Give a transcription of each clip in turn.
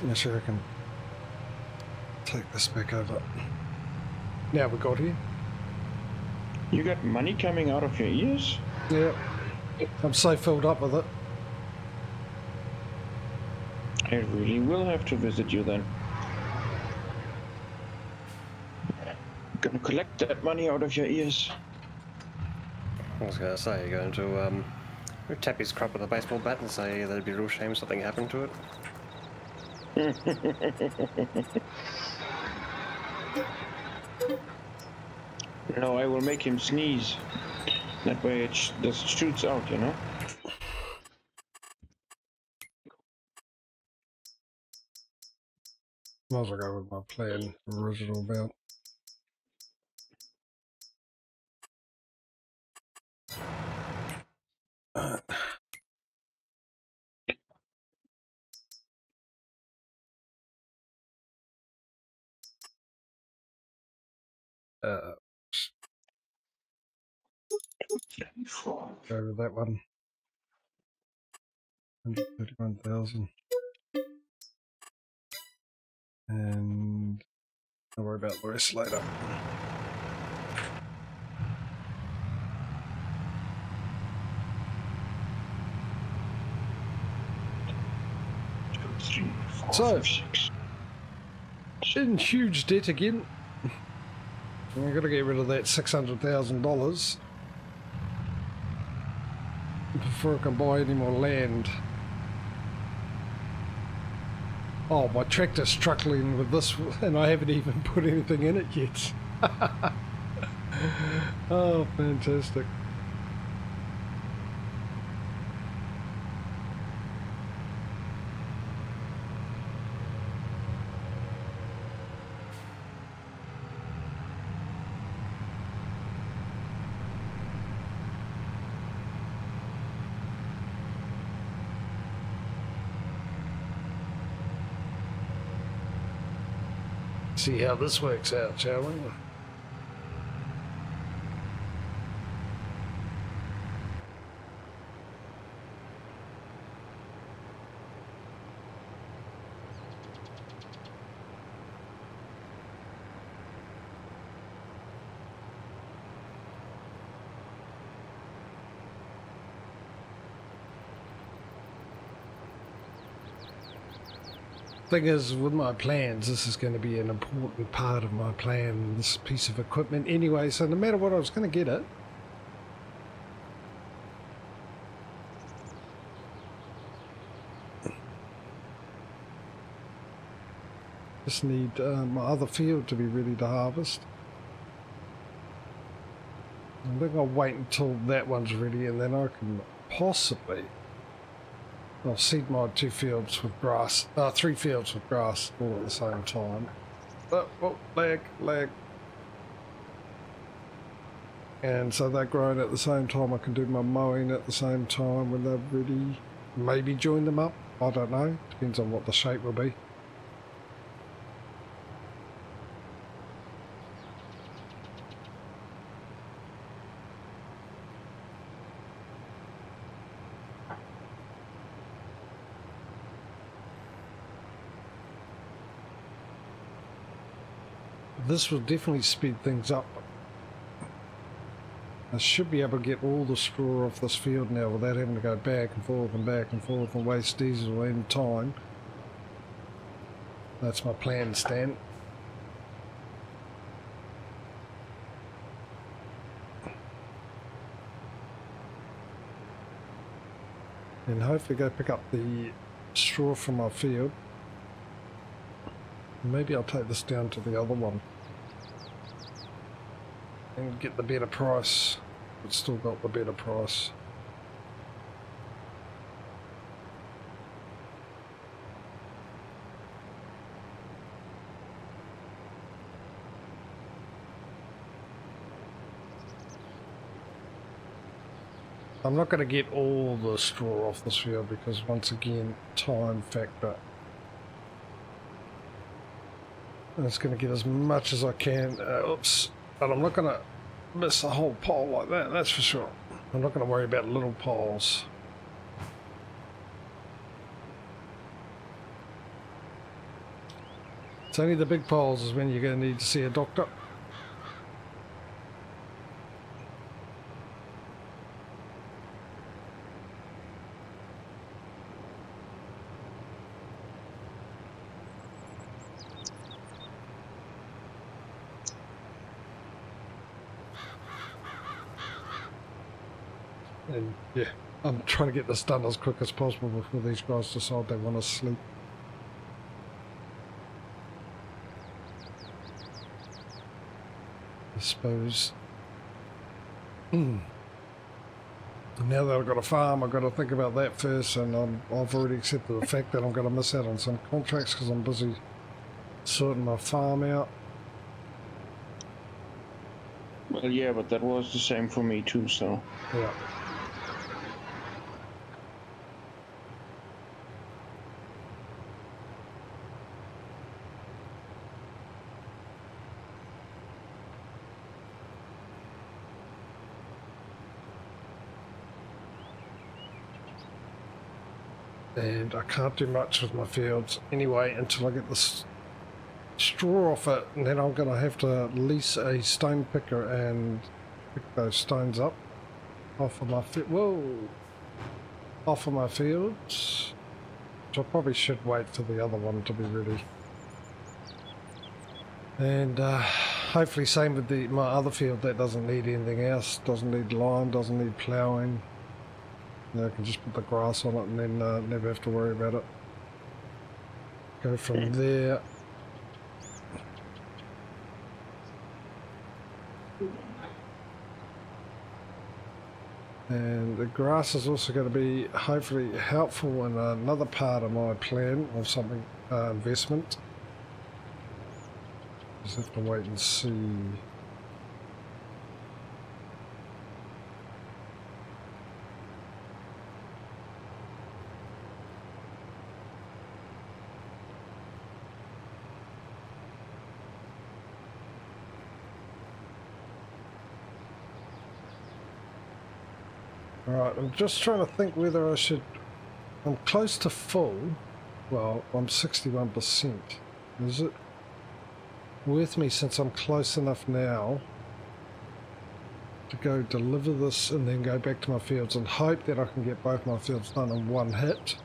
I'm sure I can take this back over. Now we got here. You got money coming out of your ears? Yeah, I'm so filled up with it. I really will have to visit you then. I'm gonna collect that money out of your ears. I was gonna say, you're going to tap his crop with a baseball bat and say that it'd be a real shame something happened to it? No, I will make him sneeze. That way it just shoots out, you know? Might as well go with my plan, original about. Go with that one. 131,000. And I'll worry about the rest later. So, in huge debt again. I've got to get rid of that $600,000 before I can buy any more land. Oh, my tractor's struggling with this, and I haven't even put anything in it yet. Oh, fantastic. See how this works out, shall we? Thing is, with my plans, this is going to be an important part of my plan, this piece of equipment anyway, so no matter what, I was going to get it. Just need my other field to be ready to harvest. I think I'll wait until that one's ready and then I can possibly... I'll seed my 2 fields with grass, 3 fields with grass all at the same time. Oh, lag. And so they're growing at the same time. I can do my mowing at the same time when they're ready. Maybe join them up. I don't know. Depends on what the shape will be. This will definitely speed things up. I should be able to get all the straw off this field now without having to go back and forth and waste diesel and time. That's my plan, Stan. And hopefully go pick up the straw from my field. Maybe I'll take this down to the other one and get the better price, but still got the better price. I'm not going to get all the straw off this field because once again, time factor. I'm just going to get as much as I can. Oops. But I'm not going to miss a whole pole like that, that's for sure. I'm not going to worry about little poles. It's only the big poles is when you're going to need to see a doctor. And yeah, I'm trying to get this done as quick as possible before these guys decide they want to sleep. I suppose. Now that I've got a farm, I've got to think about that first, and I've already accepted the fact that I'm going to miss out on some contracts because I'm busy sorting my farm out. Well, yeah, but that was the same for me too, so... Yeah. And I can't do much with my fields anyway until I get this straw off it, and then I'm going to have to lease a stone picker and pick those stones up off of my off of my fields, which I probably should wait for the other one to be ready. And hopefully same with my other field that doesn't need anything else, doesn't need lime, doesn't need ploughing. I can just put the grass on it and then never have to worry about it. Go from there. And the grass is also going to be hopefully helpful in another part of my plan of something investment. Just have to wait and see. Alright, I'm just trying to think whether I should... I'm close to full. Well, I'm 61%. Is it worth me, since I'm close enough now, to go deliver this and then go back to my fields and hope that I can get both my fields done in one hit?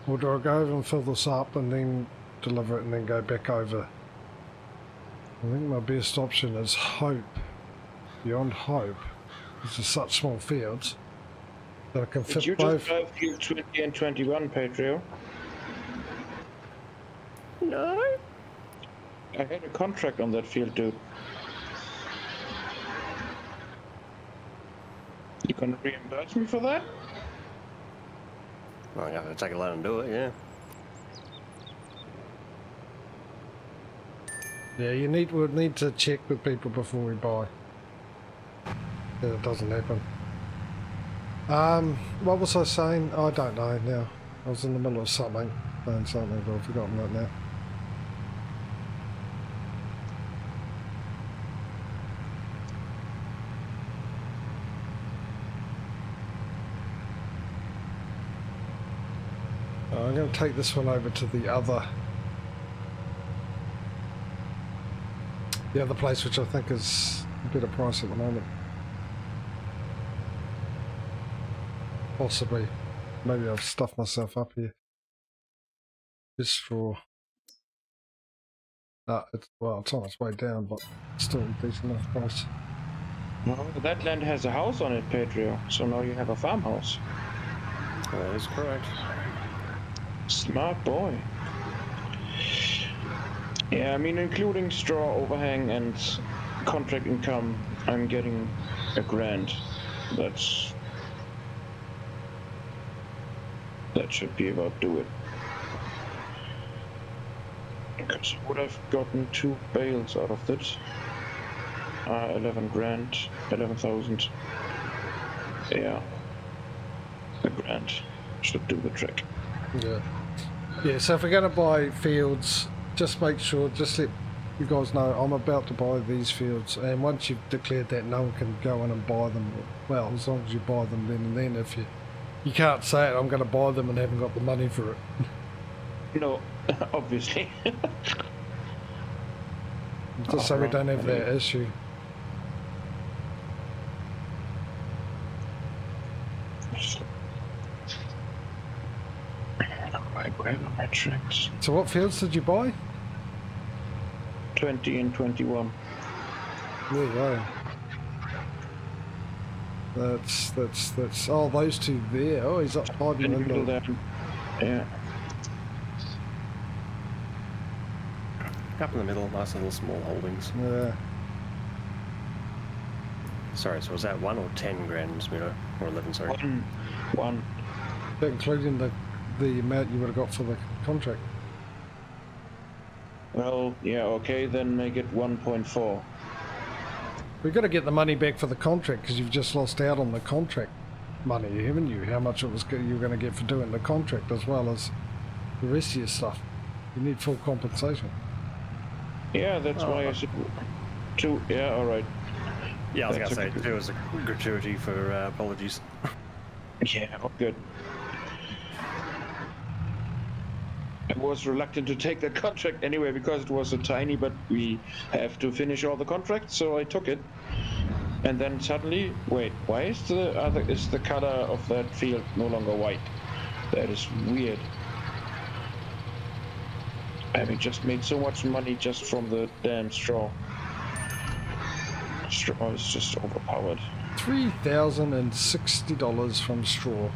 Or do I go over and fill this up and then deliver it and then go back over? I think my best option is hope. Beyond hope. These are such small fields. I can fit Did you both. just drive field 20 and 21, Patrio? No. I had a contract on that field, dude. You gonna reimburse me for that? Well, I'm gonna have to take a loan and do it, yeah. Yeah, we'll need to check with people before we buy. Yeah, it doesn't happen. What was I saying? I don't know now. I was in the middle of something, saying something, but I've forgotten that now. I'm going to take this one over to the other place, which I think is a better price at the moment. Possibly. Maybe I've stuffed myself up here. Just for... it's on its way down, but still a decent enough price. No, that land has a house on it, Patrio. So now you have a farmhouse. That is correct. Smart boy. Yeah, I mean, including straw overhang and contract income, I'm getting $1,000. That should be about do it. Because I would have gotten 2 bales out of it. 11 grand, 11,000. Yeah. $1,000 should do the trick. Yeah. Yeah, so if we're going to buy fields, just make sure, just let you guys know I'm about to buy these fields, and once you've declared that, no one can go in and buy them. Well, as long as you buy them then and then. If you can't say it, I'm going to buy them and haven't got the money for it. No, obviously. Just so we don't have that issue. Right, where are my tracks? So what fields did you buy? 20 and 21. There you go. That's oh, those two there. Oh, he's up hiding in the... There. Yeah. Up in the middle, nice little small holdings. Yeah. Sorry, so was that 1 or 10 grand, Smudo? Or 11, sorry? One. Including the amount you would have got for the contract. Well, yeah, okay, then make it 1.4. We've got to get the money back for the contract because you've just lost out on the contract money, haven't you? How much it was you were going to get for doing the contract as well as the rest of your stuff. You need full compensation. Yeah, that's why I said 2. Yeah, all right. Yeah, I was going to say, it was a gratuity for apologies. Yeah, good. I was reluctant to take that contract anyway because it was so tiny, but we have to finish all the contracts, so I took it. And then suddenly, wait, why is the color of that field no longer white? That is weird. Having just made so much money just from the damn straw. Straw is just overpowered. $3,060 from straw.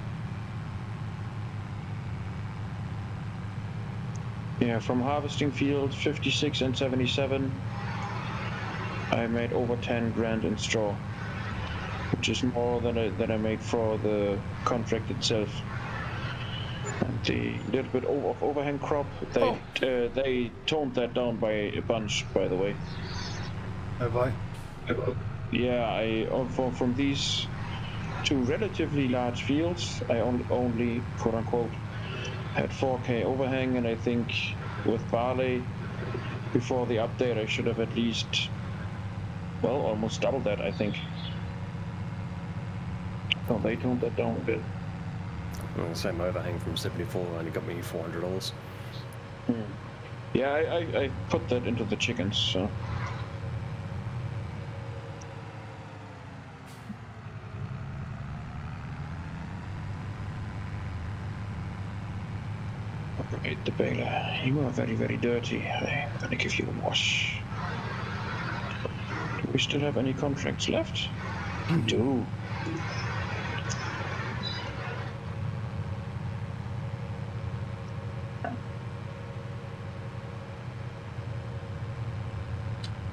Yeah, from harvesting field 56 and 77, I made over 10 grand in straw, which is more than I made for the contract itself. And the little bit of overhang crop, they toned that down by a bunch, by the way. Have I? Yeah, from these 2 relatively large fields, I only quote unquote had 4K overhang, and I think with barley before the update I should have at least, well, almost doubled that, I think. Oh, they toned that down a bit. Well, the same overhang from 74 only got me $400. Yeah, I put that into the chickens, so. Right, the baler. You are very, very dirty. I'm gonna give you a wash. Do we still have any contracts left? We do.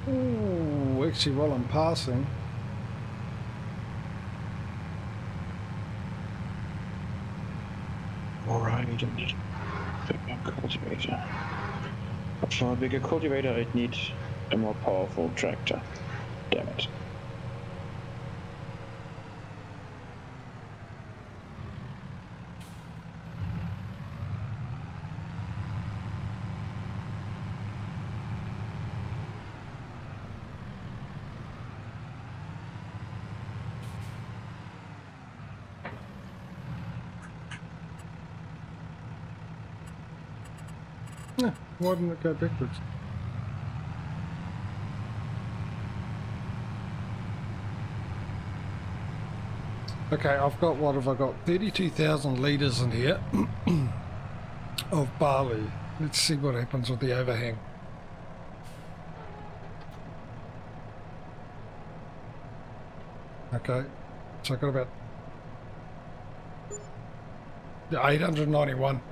Ooh, actually, while I'm passing, Alright, I need a bigger cultivator. But for a bigger cultivator, I'd need a more powerful tractor. Damn it. yeah, why didn't it go backwards? Okay, I've got, what have I got? 32,000 litres in here of barley. Let's see what happens with the overhang. Okay, so I've got about 891.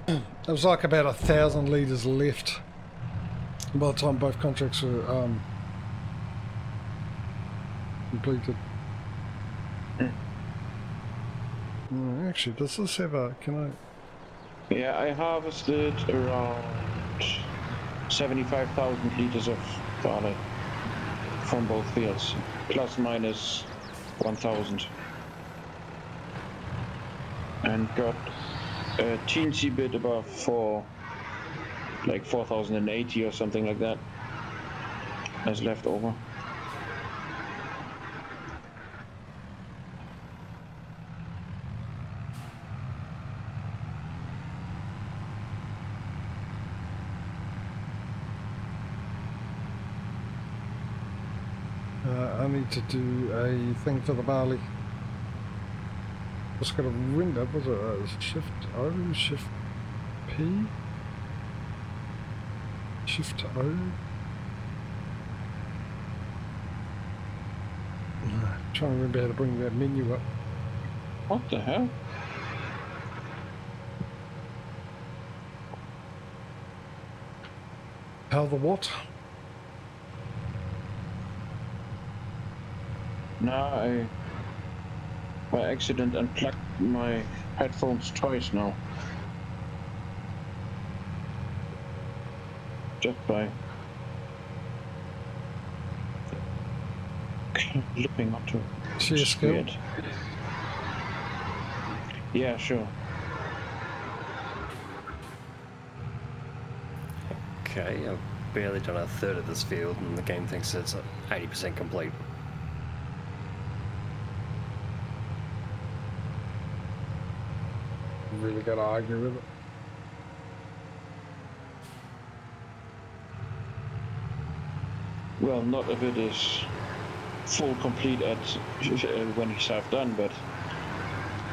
It was like about 1,000 litres left by the time both contracts were completed. Actually, does this have a, can I? Yeah, I harvested around 75,000 litres of barley from both fields, plus minus 1,000. And got a teensy bit above like 4,080 or something like that as left over. I need to do a thing for the barley. Just got a window, was it? Shift O, Shift P, Shift O. Trying to remember how to bring that menu up. What the hell? How the what? Now I by accident unplugged my headphones twice now. Just by looking onto Sheer skill. weird. Yeah, sure. Okay, I've barely done a third of this field and the game thinks it's 80% complete. Really got to argue with it. Well, not if it is full complete at when he's half done, but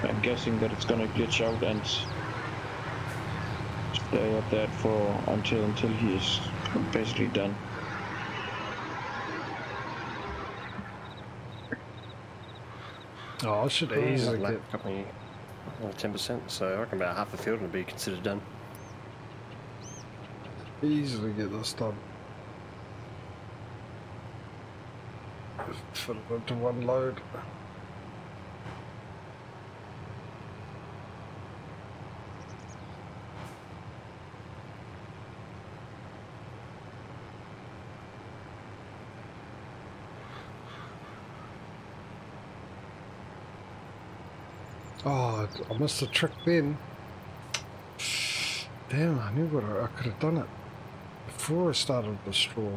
I'm guessing that it's gonna glitch out and stay at that for until he is basically done. Oh, I should easily get 10%, so I reckon about half the field would be considered done. this done. Fit it into one load. Oh, I missed the trick then. Damn, I knew what I could have done it before I started the straw.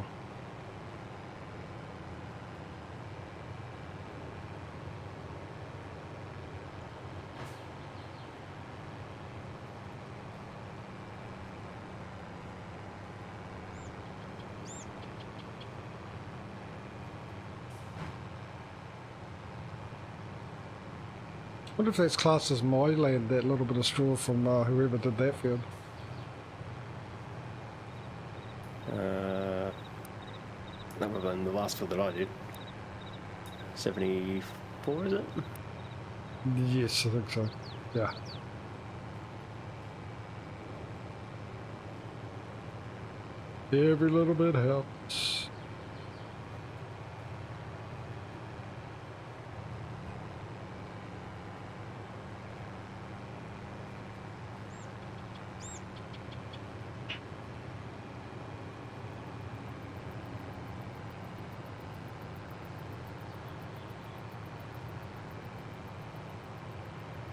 I wonder if that's classed as my land, that little bit of straw from whoever did that field. That would have been the last field that I did. 74, is it? Yes, I think so. Yeah. Every little bit helps.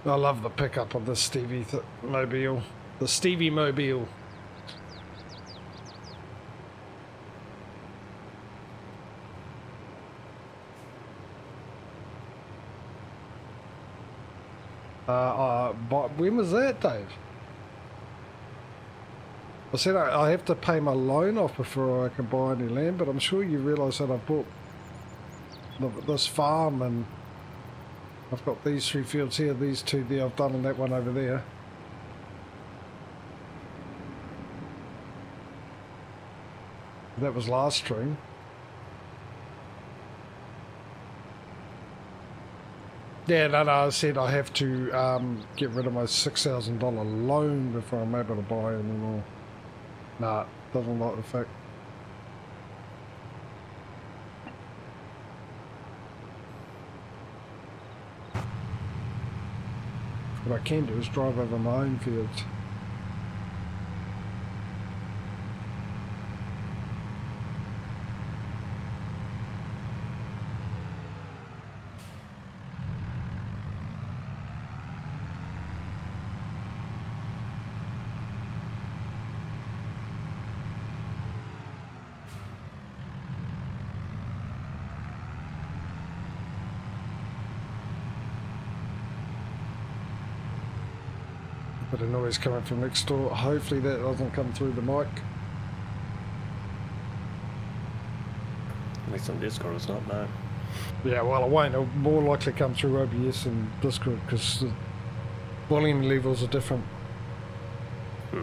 I love the pickup of the Stevie mobile. The Stevie mobile. But when was that, Dave? I said I have to pay my loan off before I can buy any land, but I'm sure you realise that I've bought this farm and I've got these 3 fields here, these 2 there, I've done, and that one over there. That was last stream. Yeah, no, I said I have to get rid of my $6,000 loan before I'm able to buy any more. Nah, doesn't like the fact. What I can do is drive over my own fields. But a noise coming from next door. Hopefully that doesn't come through the mic. At least on Discord it's not, no. Yeah, well, it won't. It'll more likely come through OBS and Discord because the volume levels are different. Yeah,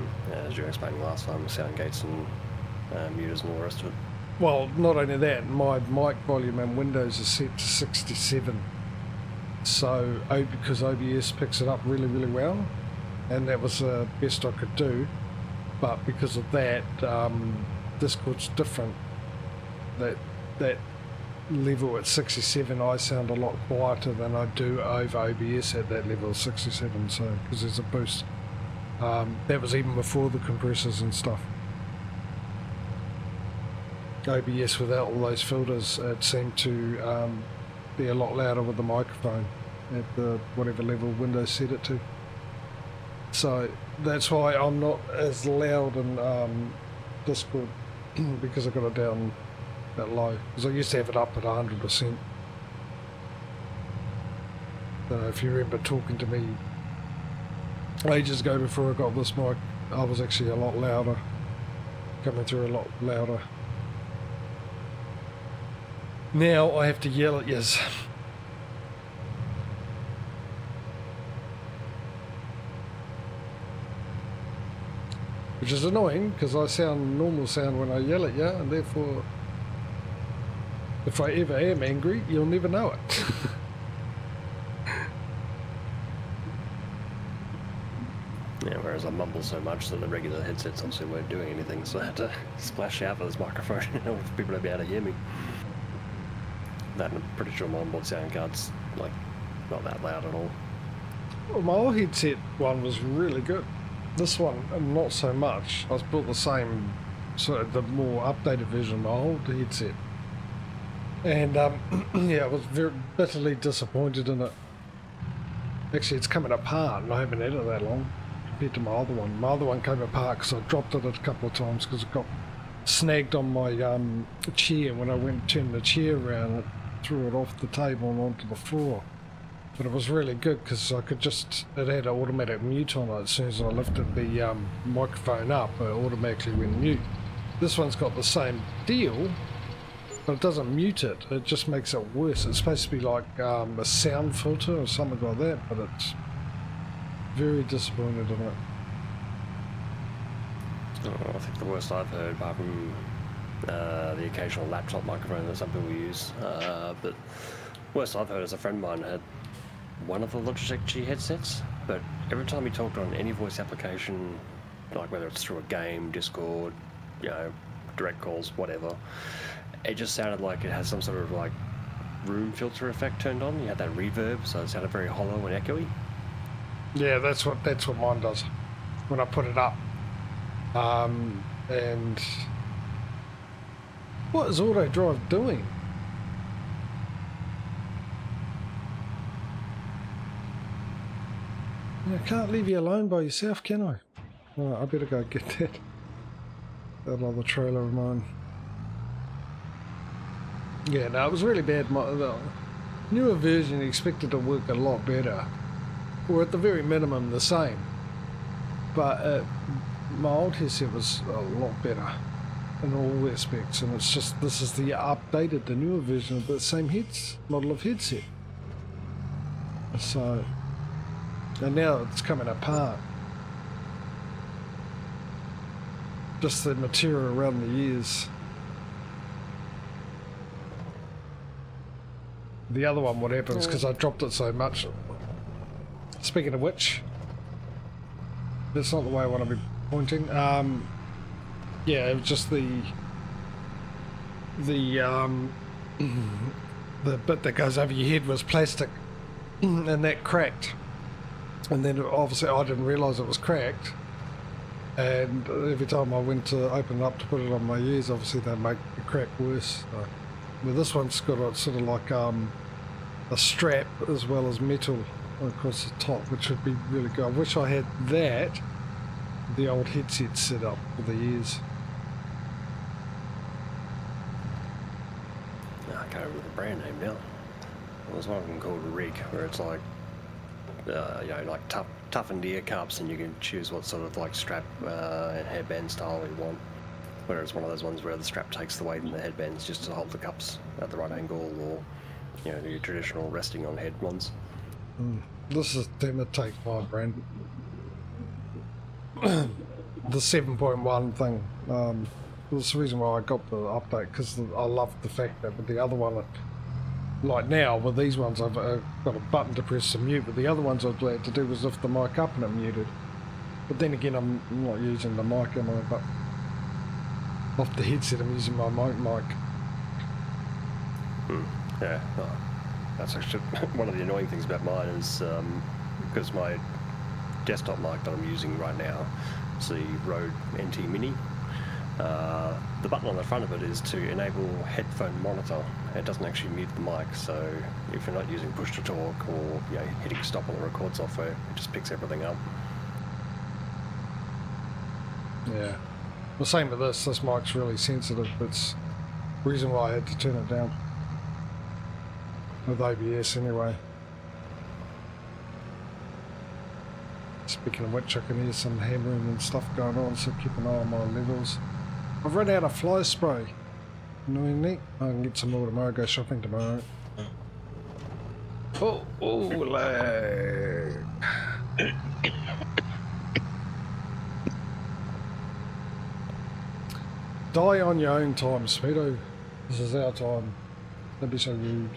as you were explaining last time, sound gates and muters and all the rest of it. Well, not only that, my mic volume and Windows is set to 67. So, because OBS picks it up really, really well, and that was the best I could do. But because of that, Discord's different. That level at 67, I sound a lot quieter than I do over OBS at that level of 67. So, because there's a boost. That was even before the compressors and stuff. OBS without all those filters, it seemed to be a lot louder with the microphone at the whatever level Windows set it to. So that's why I'm not as loud in Discord because I got it down that low. Because I used to have it up at 100%. If you remember talking to me ages ago before I got this mic, I was actually a lot louder, coming through a lot louder. Now I have to yell at yous. Which is annoying because I sound normal sound when I yell at you, and therefore if I ever am angry, you'll never know it. Yeah, whereas I mumble so much that the regular headsets obviously weren't doing anything, so I had to splash out with this microphone in order for people to be able to hear me. That, and I'm pretty sure my onboard sound card's like not that loud at all. Well, my old headset one was really good. This one, not so much. I was built the same, sort of the more updated version of my old headset. And yeah, I was very bitterly disappointed in it. Actually, it's coming apart, and I haven't had it that long compared to my other one. My other one came apart because I dropped it a couple of times because it got snagged on my chair when I went to turn the chair around. It threw it off the table and onto the floor. But it was really good because I could just, it had an automatic mute on it. As soon as I lifted the microphone up, it automatically went mute. This one's got the same deal, but it doesn't mute it. It just makes it worse. It's supposed to be like a sound filter or something like that, but it's very disappointed in it. Oh, I think the worst I've heard, apart from the occasional laptop microphone that some people use, but worst I've heard is a friend of mine had one of the Logitech G headsets, but every time he talked on any voice application, like whether it's through a game, Discord, you know, direct calls, whatever, it just sounded like it has some sort of like room filter effect turned on. You had that reverb, so it sounded very hollow and echoey. Yeah, that's what mine does when I put it up. And what is auto drive doing? I can't leave you alone by yourself, can I? Alright, I better go get that other trailer of mine. Yeah, no, it was really bad. The newer version expected to work a lot better, or at the very minimum the same. But my old headset was a lot better in all aspects, and it's just, this is the updated, the newer version of the same model of headset. So, and now it's coming apart. Just the material around the ears. The other one, what happens, because I dropped it so much. Speaking of which, that's not the way I want to be pointing. Yeah, it was just the bit that goes over your head was plastic, and that cracked. And then obviously I didn't realise it was cracked. And every time I went to open it up to put it on my ears, obviously they make the crack worse. So, well, this one's got a sort of like a strap as well as metal across the top, which would be really good. I wish I had that, the old headset set up for the ears. I can't remember the brand name now. There was one of them called Rig, where it's like, you know, like toughened ear cups, and you can choose what sort of like strap and headband style you want. whereas one of those ones where the strap takes the weight and the head bends just to hold the cups at the right angle, or your traditional resting on head ones. This is Imitate my brand. The 7.1 thing. That's the reason why I got the update, because I love the fact that with the other one, like now with these ones, I've got a button to press to mute, but the other ones I've had to do was lift the mic up and it muted. But then again, I'm not using the mic, am I? But off the headset, I'm using my mic. Yeah, that's actually one of the annoying things about mine is because my desktop mic that I'm using right now is the Rode NT Mini. The button on the front of it is to enable headphone monitor. It doesn't actually mute the mic, so if you're not using push to talk or hitting stop on the record software, it just picks everything up. Yeah. The same with this. This mic's really sensitive. It's the reason why I had to turn it down. With OBS anyway. Speaking of which, I can hear some hammering and stuff going on, so keep an eye on my levels. I've run out of fly spray. Annoyingly. I can get some more tomorrow, go shopping tomorrow. Oh, lag. Die on your own time, Smedo. This is our time. Don't be so rude.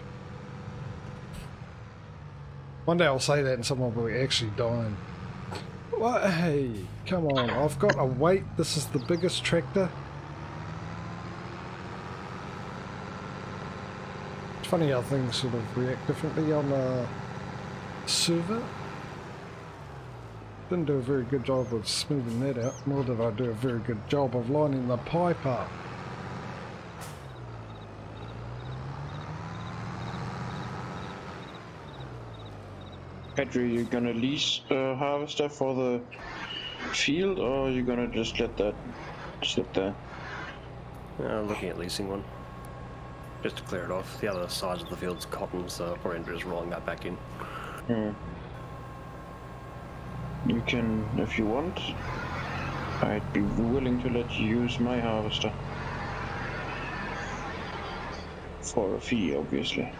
One day I'll say that and someone will be actually dying. What? Hey, come on. I've got a weight. This is the biggest tractor. It's funny how things sort of react differently on a server. Didn't do a very good job of smoothing that out, nor did I do a very good job of lining the pipe up. Patrio, you gonna lease a harvester for the field, or are you gonna just let that sit there? Looking at leasing one, just to clear it off. The other side of the field's cotton, so probably end up just rolling that back in. You can, if you want. I'd be willing to let you use my harvester. For a fee, obviously.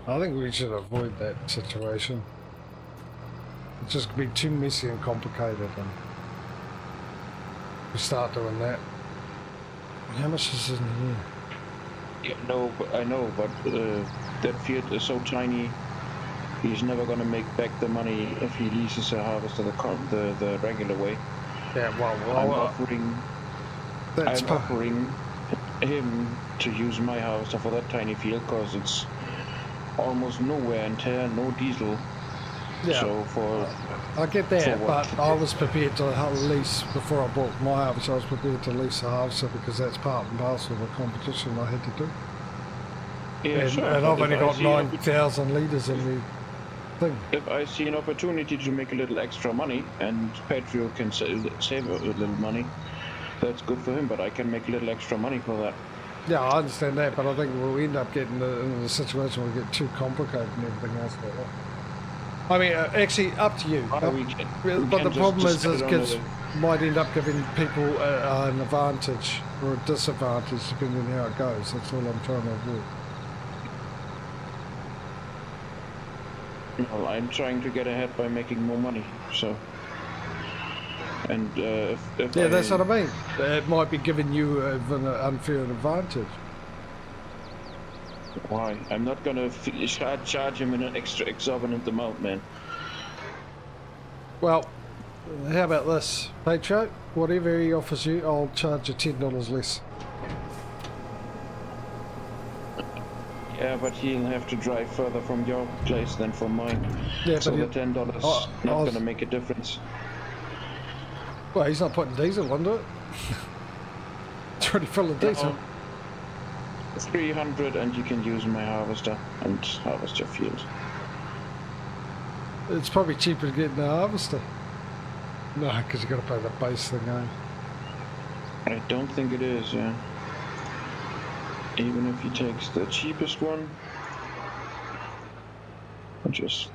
I think we should avoid that situation. It's just going to be too messy and complicated, and we start doing that. How much is in here? Yeah, no, I know, but that field is so tiny. He's never gonna make back the money if he leases a harvester the regular way. Yeah, well, I'm offering him to use my harvester for that tiny field because it's almost no wear and tear, no diesel. Yeah, so I get that, but I was prepared to lease before I bought my harvester. I was prepared to lease a harvester because that's part and parcel of the competition I had to do. Yeah, and, sure, and I've only got 9,000 litres in the thing. If I see an opportunity to make a little extra money and Patrio can save a little money, that's good for him, but I can make a little extra money for that. Yeah, I understand that, but I think we'll end up getting into the situation where we get too complicated and everything else like that. I mean, actually, up to you. But the problem is kids might end up giving people an advantage or a disadvantage depending on how it goes. That's all I'm trying to avoid. Well, I'm trying to get ahead by making more money, so... And if yeah, that's what I mean. It might be giving you an unfair advantage. Why? I'm not gonna charge him in an extra exorbitant amount, man. Well, how about this? Patrio, whatever he offers you, I'll charge you $10 less. Yeah, but he'll have to drive further from your place than from mine. Yeah, so but the $10 not gonna make a difference. Well, he's not putting diesel into it. It's already full of diesel. 300 and you can use my harvester and harvest your field. It's probably cheaper to get the harvester. No, because you got to pay the base thing, eh? I don't think it is, yeah. Even if he takes the cheapest one. Just...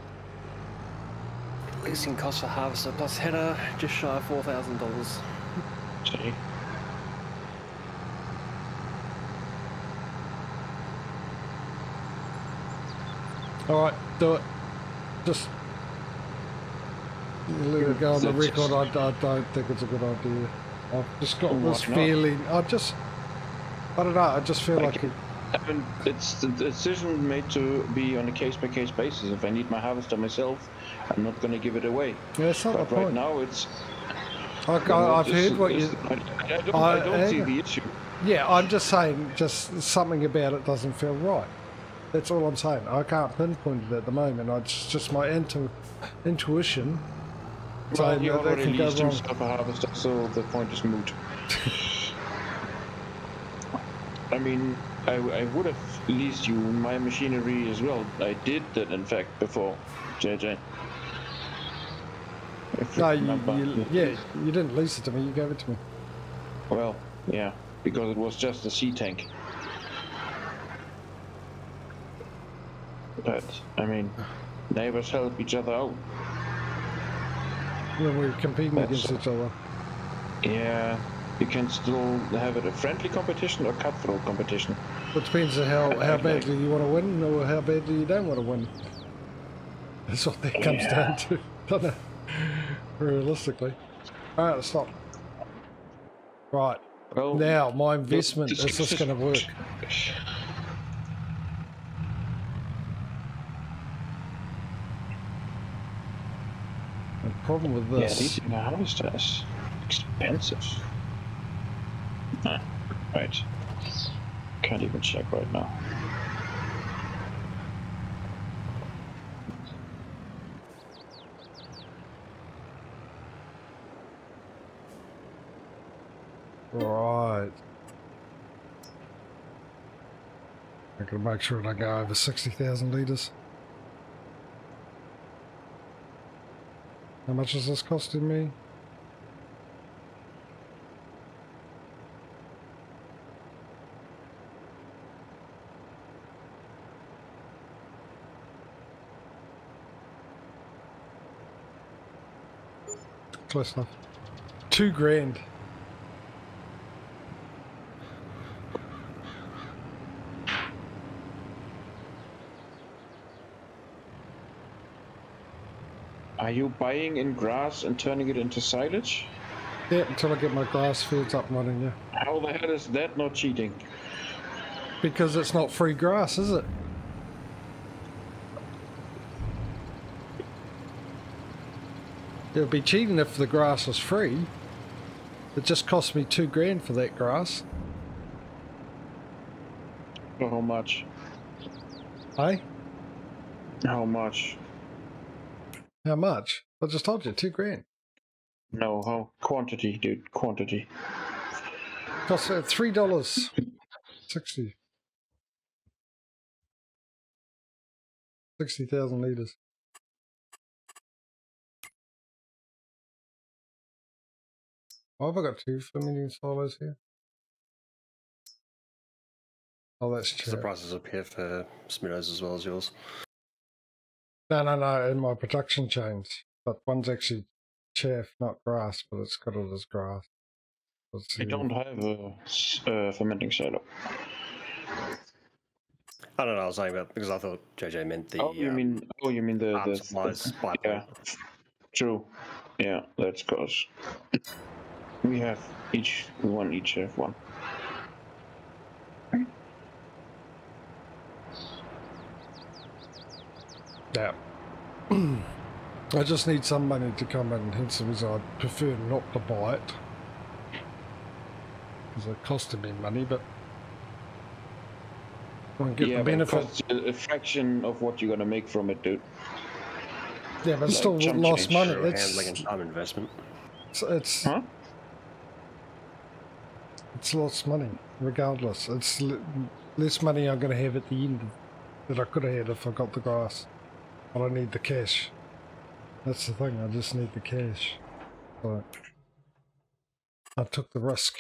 Leasing cost for harvester plus header, just shy of $4,000. So Okay. All right, do it. Just let it go on the record. I don't think it's a good idea. I've just got this feeling. I don't know. I just feel like it. I mean, it's the decision made to be on a case-by-case basis. If I need my harvester myself, I'm not going to give it away. Yeah, it's not but the right point. now, it's. I've heard what you. I don't see the issue. Yeah, I'm just saying, just something about it doesn't feel right. That's all I'm saying. I can't pinpoint it at the moment. It's just my intuition. Well, he already leased himself a harvester, so the point is moot. I mean, I would have leased you my machinery as well. I did that, in fact, before, JJ. No, you didn't lease it to me. You gave it to me. Well, yeah, because it was just a sea tank. But I mean, neighbors help each other out. When we're competing against each other. Yeah, you can still have it a friendly competition or cutthroat competition. It depends on how badly you want to win or how badly you don't want to win. That's what that comes down to, doesn't it? Realistically. Alright, let's stop. Right. Well, now, my investment, is this going to work? The problem with this... Yeah, leasing a harvester is expensive. Right. Can't even check right now. Right. I'm going to make sure I don't go over 60,000 litres. How much is this costing me? Close enough. $2,000. Are you buying in grass and turning it into silage? Yeah, until I get my grass fields up and running, yeah. How the hell is that not cheating? Because it's not free grass, is it? It would be cheating if the grass was free. It just cost me $2,000 for that grass. How much? Hey? How much? How much? I just told you, $2,000. No, how? Quantity, dude, quantity. Cost $3.60. 60,000 litres. Oh, have I got 2 million silos here? Oh, that's true. The prices up here for Smidos as well as yours. No, in my production chains. But one's actually chaff, not grass, but it's got it as grass. I don't have a fermenting silo. I don't know, I was saying that because I thought JJ meant the... you mean the supplies pipeline. Yeah, true. Yeah, that's cause we each have one. Yeah. I just need some money to come in, hence the reason I'd prefer not to buy it. Because it costed me money, but I can get the benefit. But it costs a fraction of what you're going to make from it, dude. Yeah, but it's still lost money. It's handling and time investment. It's lost money, regardless. It's less money I'm going to have at the end that I could have had if I got the grass. But I need the cash. That's the thing, I just need the cash. So I took the risk.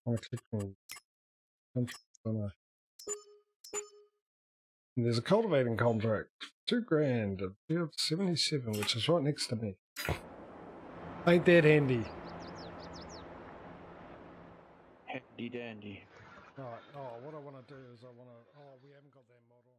I click on contract, don't I? And there's a cultivating contract, $2,000, at field 77, which is right next to me. Ain't that handy? Handy dandy. Right. Oh, what I want to do is we haven't got that model.